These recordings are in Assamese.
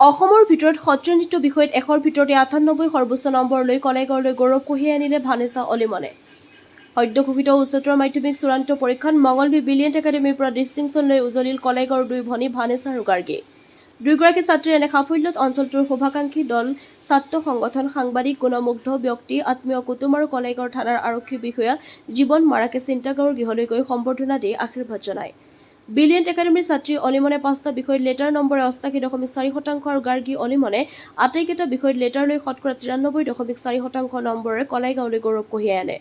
অসমৰ ভিতৰত সত্ৰীয়া নৃত্য বিষয়ত 100ৰ ভিতৰতে 98 সৰ্বোচ্চ নম্বৰ লৈ কলাইগাঁৱলৈ গৌৰৱ কঢ়িয়াই আনিলে ভানেছা অলিমনে। সদ্য ঘোষিত উচ্চতৰ মাধ্যমিক চূড়ান্ত পৰীক্ষাত মঙলবী ব্ৰিলিয়েণ্ট একাডেমীৰ পৰা ডিষ্টিংশ্যন লৈ উজলিল কলাইগাঁৱৰ দুই ভনী ভানেছা আৰু গাৰ্গী। দুয়োগৰাকী ছাত্ৰীৰ এনে সাফল্যত অঞ্চলটোৰ শুভাকাংক্ষী দল, ছাত্ৰ সংগঠন, সাংবাদিক, গুণমুগ্ধ ব্যক্তি, আত্মীয় কুটুম আৰু কলাইগাঁৱৰ থানাৰ আৰক্ষী বিষয়া জীৱন মাৰাকে চিন্তাগাঁৱৰ গৃহলৈ গৈ সম্বৰ্ধনা দি আশীৰ্বাদ জনায়। ব্ৰিলিয়েণ্ট একাডেমীৰ ছাত্ৰী অলিমনে 5টা বিষয়ত লেটাৰ নম্বৰে 88.4% আৰু গাৰ্গী অলিমনে আটাইকেইটা বিষয়ত লেটাৰ লৈ 93.4% নম্বৰেৰে কলাইগাঁৱলৈ গৌৰৱ কঢ়িয়াই আনে।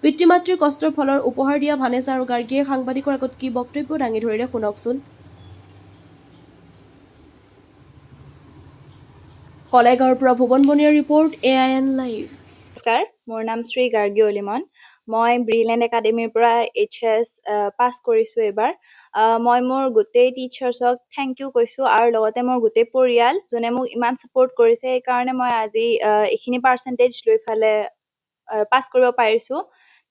পিতৃ মাতৃৰ কষ্টৰ ফলৰ উপহাৰ দিয়া ভানেছা আৰু গাৰ্গীয়ে সাংবাদিকৰ আগত কি বক্তব্য দাঙি ধৰিলে শুনকচোন। কলাইগাঁৱৰ পৰা ভুৱন বনিয়াৰ ৰিপৰ্ট, AIN লাইভ। নমস্কাৰ, মোৰ নাম শ্ৰী গাৰ্গী অলিমন। মই ব্ৰিলিয়েণ্ট একাডেমীৰ পৰা HS পাছ কৰিছোঁ এইবাৰ। মই মোৰ গোটেই টিচাৰ্ছক থেংক ইউ কৈছোঁ আৰু লগতে মোৰ গোটেই পৰিয়াল যোনে মোক ইমান ছাপোৰ্ট কৰিছে, সেইকাৰণে মই আজি এইখিনি পাৰ্চেণ্টেজ লৈ পেলাই পাছ কৰিব পাৰিছোঁ।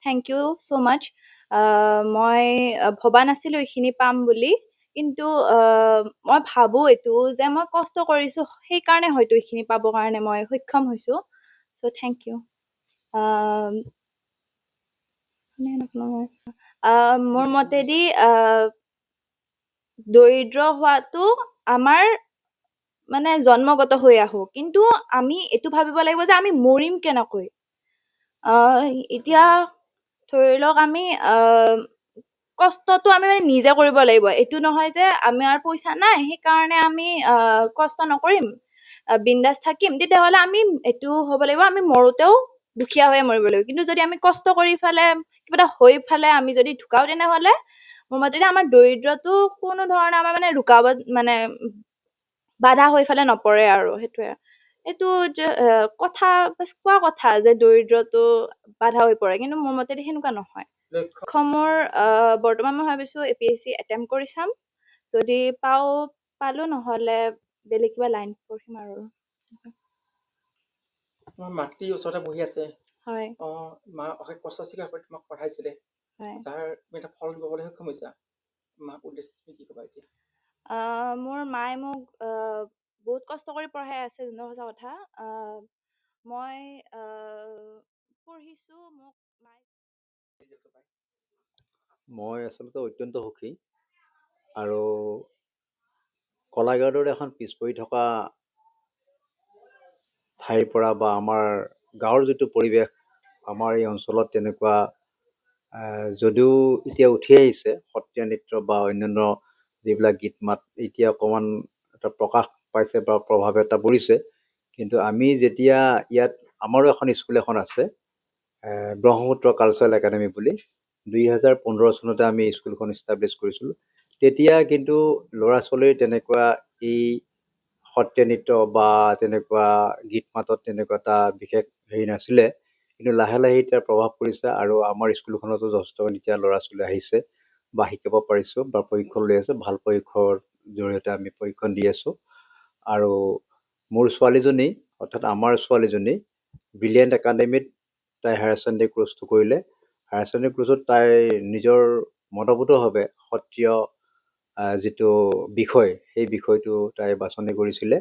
থেংক ইউ ছ' মাছ। মই ভবা নাছিলোঁ এইখিনি পাম বুলি, কিন্তু মই ভাবোঁ এইটো যে মই কষ্ট কৰিছোঁ, সেইকাৰণে হয়তো এইখিনি পাবৰ কাৰণে মই সক্ষম হৈছোঁ। ছ' থেংক ইউ। মোৰ মতেদি দৰিদ্ৰ হোৱাটো আমাৰ মানে জন্মগত হৈ আহোঁ, কিন্তু আমি এইটো ভাবিব লাগিব যে আমি মৰিম কেনেকৈ। এতিয়া ধৰি লওক আমি কষ্টটো আমি মানে নিজে কৰিব লাগিব। এইটো নহয় যে আমাৰ পইচা নাই সেইকাৰণে আমি কষ্ট নকৰিম, বিন্দাছ থাকিম। তেতিয়াহ'লে আমি এইটো হ'ব লাগিব, আমি মৰোতেও দুখীয়া হৈয়ে মৰিব লাগিব। কিন্তু যদি আমি কষ্ট কৰি পেলাই কিবা এটা হৈ পেলাই আমি যদি ঢুকাও, তেনেহ'লে মোৰ মতেদি আমাৰ দৰিদ্ৰটো কোনো ধৰণে আমাৰ মানে ৰুকাবত মানে বাধা হৈ পেলাই নপৰে আৰু সেইটোৱে। এইটো কথা কোৱা কথা যে দৰিদ্ৰটো বাধা হৈ পৰে, কিন্তু মোৰ মতেদি সেনেকুৱা নহয়। মোৰ বৰ্তমান মই ভাবিছোঁ APSC এটেম্প কৰি চাম, যদি পালোঁ, নহ'লে বেলেগ কিবা লাইন পঢ়িম আৰু। তোমাৰ মাতৃ ওচৰতে বহি আছে। হয়। মা অশেষ কষ্ট স্বীকাৰ কৰি তোমাক পঢ়াইছিলে, যাৰ তুমি এটা ফল ল'বলৈ সক্ষম হৈছা। মাক উদ্দেশ্যি তুমি কি ক'বা এতিয়া? মোৰ মায়ে মোক বহুত কষ্ট কৰি পঢ়াই আছে, যোনটো সঁচা কথা। মই পঢ়িছোঁ, মোক মায়ে মই আচলতে অত্যন্ত সুখী, আৰু কলাইগাঁৱৰ দৰে এখন পিছ পৰি থকা ঠাইৰ পৰা বা আমাৰ গাঁৱৰ যিটো পৰিৱেশ, আমাৰ এই অঞ্চলত তেনেকুৱা যদিও এতিয়া উঠি আহিছে সত্ৰীয়া নৃত্য বা অন্যান্য যিবিলাক গীত মাত, এতিয়া অকণমান এটা প্ৰকাশ পাইছে বা প্ৰভাৱ এটা পৰিছে। কিন্তু আমি যেতিয়া ইয়াত আমাৰো এখন স্কুল এখন আছে, ব্ৰহ্মপুত্ৰ কালচাৰেল একাডেমী বুলি, 2015 চনতে আমি স্কুলখন ইষ্টাব্লিছ কৰিছিলোঁ। তেতিয়া কিন্তু ল'ৰা ছোৱালীৰ তেনেকুৱা এই সত্ৰীয়া নৃত্য বা তেনেকুৱা গীত মাতত তেনেকুৱা এটা বিশেষ হেৰি নাছিলে। কিন্তু লাহে লাহে এতিয়া প্ৰভাৱ পৰিছে, আৰু আমাৰ স্কুলখনতো যথেষ্ট এতিয়া ল'ৰা ছোৱালী আহিছে বা শিকিব পাৰিছোঁ বা প্ৰশিক্ষণ লৈ আছে। ভাল প্ৰশিক্ষণৰ জৰিয়তে আমি প্ৰশিক্ষণ দি আছোঁ। আৰু মোৰ ছোৱালীজনী, অৰ্থাৎ আমাৰ ছোৱালীজনী, ব্ৰিলিয়েণ্ট একাডেমীত তাই হায়াৰ ছেকেণ্ডেৰী কোৰ্চটো কৰিলে। হায়াৰ ছেকেণ্ডেৰী কোৰ্চত তাই নিজৰ মতভূতভাৱে সত্ৰীয় যিটো বিষয়, সেই বিষয়টো তাই বাছনি কৰিছিলে,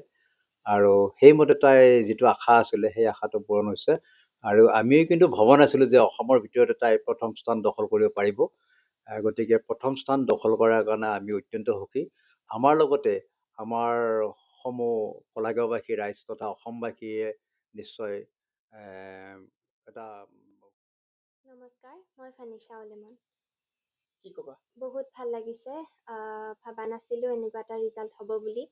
আৰু সেইমতে তাই যিটো আশা আছিলে সেই আশাটো পূৰণ হৈছে। আৰু আমিও কিন্তু ভবা নাছিলোঁ যে অসমৰ ভিতৰতে তাই প্ৰথম স্থান দখল কৰিব পাৰিব। গতিকে প্ৰথম স্থান দখল কৰাৰ কাৰণে আমি অত্যন্ত সুখী। আমাৰ লগতে আমাৰ সমূহ কলাইগাঁওবাসী ৰাইজ তথা অসমবাসীয়ে নিশ্চয় এটা। নমস্কাৰ, মই ফানিছা অলিমন। কি ক'বা? বহুত ভাল লাগিছে। ভাবা নাছিলোঁ এনেকুৱা এটা ৰিজাল্ট হ'ব বুলি।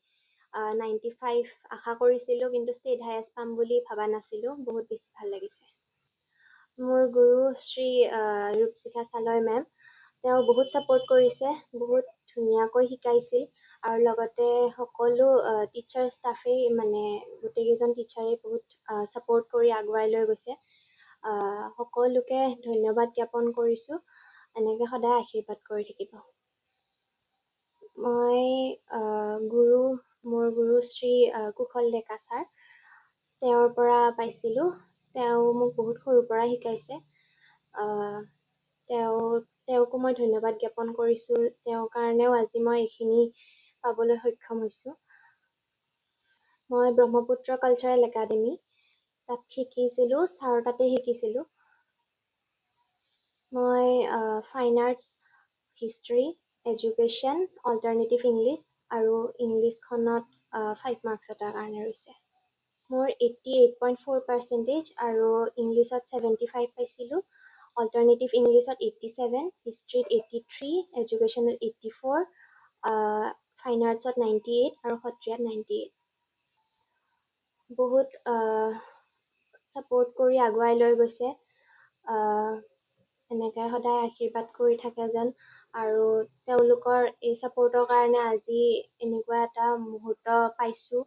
95 আশা কৰিছিলোঁ, কিন্তু ষ্টেট হায়েষ্ট পাম বুলি ভাবা নাছিলোঁ। বহুত বেছি ভাল লাগিছে। মোৰ গুৰু শ্ৰী ৰূপশিখা চালয় মেম, তেওঁ বহুত ছাপোৰ্ট কৰিছে, বহুত ধুনীয়াকৈ শিকাইছিল, আৰু লগতে সকলো টিচাৰ ষ্টাফেই মানে গোটেইকেইজন টিচাৰেই বহুত ছাপোৰ্ট কৰি আগুৱাই লৈ গৈছে। সকলোকে ধন্যবাদ জ্ঞাপন কৰিছোঁ। এনেকৈ সদায় আশীৰ্বাদ কৰি থাকিব। মই মোৰ গুৰু শ্ৰী কুশল ডেকা ছাৰ, তেওঁৰ পৰা পাইছিলোঁ। তেওঁ মোক বহুত সৰুৰ পৰা শিকাইছে। তেওঁকো মই ধন্যবাদ জ্ঞাপন কৰিছোঁ। তেওঁৰ কাৰণেও আজি মই এইখিনি পাবলৈ সক্ষম হৈছোঁ। মই ব্ৰহ্মপুত্ৰ কালচাৰেল একাডেমি তাত শিকিছিলোঁ, ছাৰৰ তাতে শিকিছিলোঁ। মই fine arts, history, education, alternative English আৰু ইংলিছখনত 5 মাৰ্কছ এটাৰ কাৰণে ৰৈছে। মোৰ 88.4% আৰু ইংলিছত 75 পাইছিলোঁ, অল্টাৰনেটিভ ইংলিছত 87, হিষ্ট্ৰীত 83, এডুকেশ্যনত 84, ফাইন আৰ্টছত 98 আৰু সত্ৰীয়াত 98। বহুত ছাপোৰ্ট কৰি আগুৱাই লৈ গৈছে। এনেকৈ সদায় আশীৰ্বাদ কৰি থাকে যেন, আৰু তেওঁলোকৰ এই ছাপোৰ্টৰ কাৰণে আজি এনেকুৱা এটা মুহূৰ্ত পাইছোঁ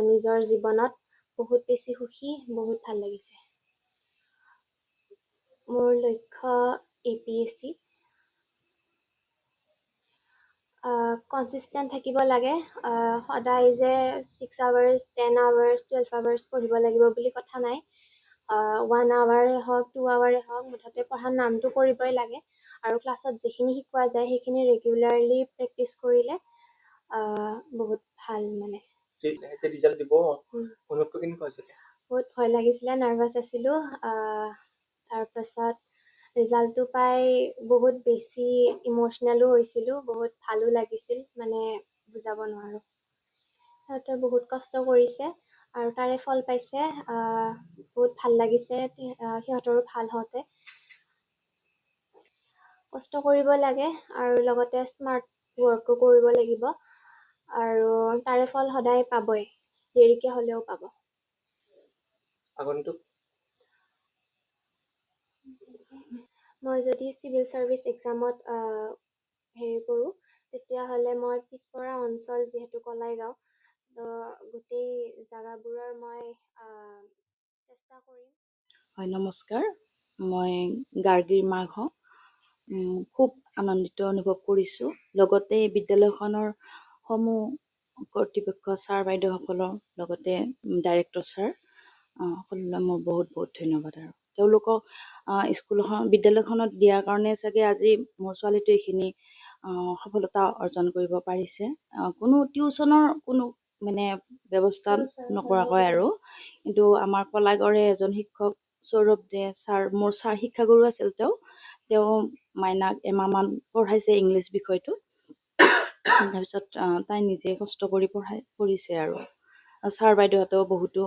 নিজৰ জীৱনত। বহুত বেছি সুখী, বহুত ভাল লাগিছে। মোৰ লক্ষ্য APSC। কনচিষ্টেণ্ট থাকিব লাগে। সদায় যে 6 আৱাৰ্ছ, 10 আৱাৰ্ছ, 12 আৱাৰ্ছ পঢ়িব লাগিব বুলি কথা নাই। 1 আৱাৰে হওক, 2 আৱাৰে হওক, মুঠতে পঢ়াৰ নামটো কৰিবই লাগে। আৰু ক্লাছত যিখিনি শিকোৱা যায় সেইখিনি ৰেগুলাৰলি প্ৰেক্টিচ কৰিলে বহুত ভাল মানে। এতিয়া ৰিজাল্ট দিব, অনুভৱটো কেনেকুৱা হৈছিলে? বহুত ভয় লাগিছিলে, নাৰ্ভাছ আছিলোঁ। তাৰপাছত ৰিজাল্টটো পাই বহুত বেছি ইম'চনেলো হৈছিলোঁ, বহুত ভালো লাগিছিল, মানে বুজাব নোৱাৰোঁ। সিহঁতে বহুত কষ্ট কৰিছে আৰু তাৰে ফল পাইছে। বহুত ভাল লাগিছে সিহঁতৰো ভাল হওঁতে। কষ্ট কৰিব লাগে আৰু লগতে স্মাৰ্ট ৱৰ্কো কৰিব লাগিব, আৰু তাৰে ফল সদায় পাবই, দেৰিকৈ হ'লেও পাব। আগন্তুক মই যদি চিভিল ছাৰ্ভিচ এক্সামত হেৰি কৰোঁ, তেতিয়াহ'লে মই পিছপৰা অঞ্চল যিহেতু কলাইগাঁও, গোটেই জেগাবোৰৰ মই চেষ্টা কৰিম। হয়, নমস্কাৰ। মই গাৰ্গীৰ মাক হওঁ। খুব আনন্দিত অনুভৱ কৰিছোঁ। লগতে বিদ্যালয়খনৰ সমূহ কৰ্তৃপক্ষ ছাৰ বাইদেউসকলৰ লগতে ডাইৰেক্টৰ ছাৰ সকলোলৈ মোৰ বহুত বহুত ধন্যবাদ। আৰু তেওঁলোকক বিদ্যালয়খনত দিয়াৰ কাৰণে চাগে আজি মোৰ ছোৱালীটোৱে এইখিনি সফলতা অৰ্জন কৰিব পাৰিছে। কোনো টিউচনৰ কোনো মানে ব্যৱস্থা নকৰাকৈ আৰু, কিন্তু আমাৰ কলাগড়ৰে এজন শিক্ষক সৌৰভ দে ছাৰ, মোৰ শিক্ষাগুৰু আছিল তেওঁ মাইনাক এমাহমান পঢ়াইছে ইংলিছ বিষয়টো। তাৰপিছত তাই নিজে কষ্ট কৰি পঢ়িছে আৰু ছাৰ বাইদেউহঁতেও বহুতো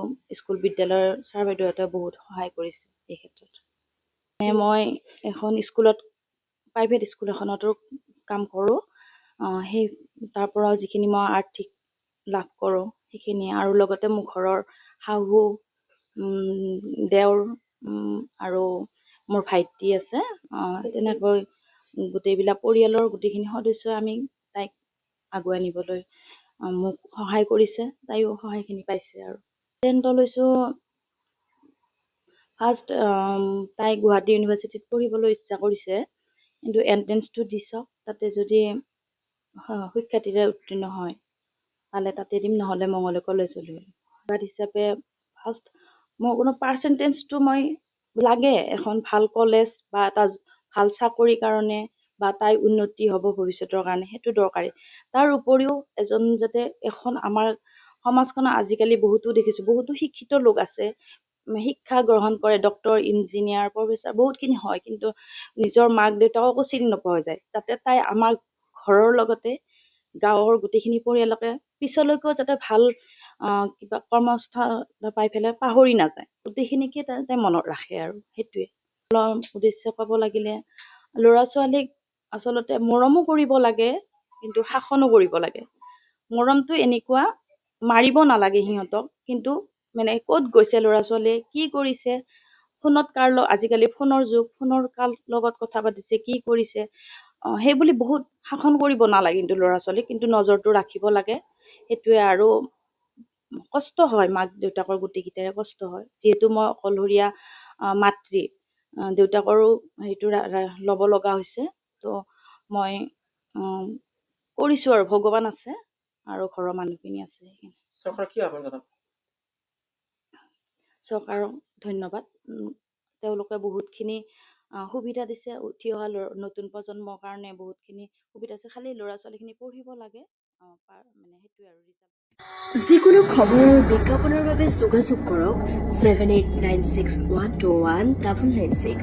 বিদ্যালয়ৰ ছাৰ বাইদেউহঁতেও বহুত সহায় কৰিছে এই ক্ষেত্ৰত। মই এখন স্কুলত, প্ৰাইভেট স্কুল এখনতো কাম কৰোঁ। সেই তাৰ পৰাও যিখিনি মই আৰ্থিক লাভ কৰোঁ সেইখিনি, আৰু লগতে মোৰ ঘৰৰ শাহু, দেওৰ আৰু মোৰ ভাইটি আছে। তেনেকৈ গোটেইবিলাক পৰিয়ালৰ গোটেইখিনি সদস্যই আমি তাইক আগুৱাই নিবলৈ মোক সহায় কৰিছে, তাইও সহায়খিনি পাইছে। আৰু 10th লৈছোঁ। ফাৰ্ষ্ট তাই গুৱাহাটী ইউনিভাৰ্চিটিত পঢ়িবলৈ ইচ্ছা কৰিছে, কিন্তু এণ্ট্ৰেঞ্চটো দি চাওক, তাতে যদি সুখ্যাতিৰে উত্তীৰ্ণ হয় পালে তাতে দিম, নহ'লে মঙলে কলেজলৈ। হিচাপে ফাৰ্ষ্ট মোৰ কোনো পাৰ্চেণ্টেজটো লাগে এখন ভাল কলেজ বা এটা ভাল চাকৰিৰ কাৰণে, বা তাইৰ উন্নতি হ'ব ভৱিষ্যতৰ কাৰণে, সেইটো দৰকাৰী। তাৰ উপৰিও এজন যাতে আমাৰ সমাজখনত আজিকালি বহুতো শিক্ষিত লোক আছে, শিক্ষা গ্ৰহণ কৰে, ডক্তৰ, ইঞ্জিনিয়াৰ, প্ৰফেচাৰ বহুতখিনি হয়, কিন্তু নিজৰ মাক দেউতাককো চিনি নোপোৱা হৈ যায়। যাতে তাই আমাৰ ঘৰৰ লগতে গাঁৱৰ গোটেইখিনি পৰিয়ালকে পিছলৈকেও যাতে ভাল কিবা কৰ্মস্থান পাই পেলাই পাহৰি নাযায়, গোটেইখিনিকে তাই মনত ৰাখে। আৰু সেইটোৱে উদ্দেশ্য পাব লাগিলে ল'ৰা ছোৱালীক আচলতে মৰমো কৰিব লাগে, কিন্তু শাসনো কৰিব লাগে। মৰমটো এনেকুৱা, মাৰিব নালাগে সিহঁতক, কিন্তু মানে ক'ত গৈছে ল'ৰা ছোৱালীয়ে, কি কৰিছে, ফোনত আজিকালি ফোনৰ যুগ, ফোনৰ লগত কথা পাতিছে, কি কৰিছে, সেইবুলি বহুত শাসন কৰিব নালাগে কিন্তু ল'ৰা ছোৱালীক, কিন্তু নজৰটো ৰাখিব লাগে। সেইটোৱে। আৰু কষ্ট হয়, মাক দেউতাকৰ গোটেইকেইটাৰে কষ্ট হয়, যিহেতু মই অকলশৰীয়া মাতৃ, দেউতাকৰো সেইটো ল'ব লগা হৈছে। ত' মই কৰিছোঁ, আৰু ভগৱান আছে আৰু ঘৰৰ মানুহখিনি আছে। চৰকাৰক কি আহ্বান জনাব? চৰকাৰক ধন্যবাদ। তেওঁলোকে বহুতখিনি সুবিধা দিছে, উঠি অহা নতুন প্ৰজন্মৰ কাৰণে বহুতখিনি সুবিধা আছে, খালি ল'ৰা ছোৱালীখিনি পঢ়িব লাগে, মানে সেইটোৱে আৰু ৰিজাল্ট। যিকোনো খবৰ আৰু বিজ্ঞাপনৰ বাবে যোগাযোগ কৰক 7896121996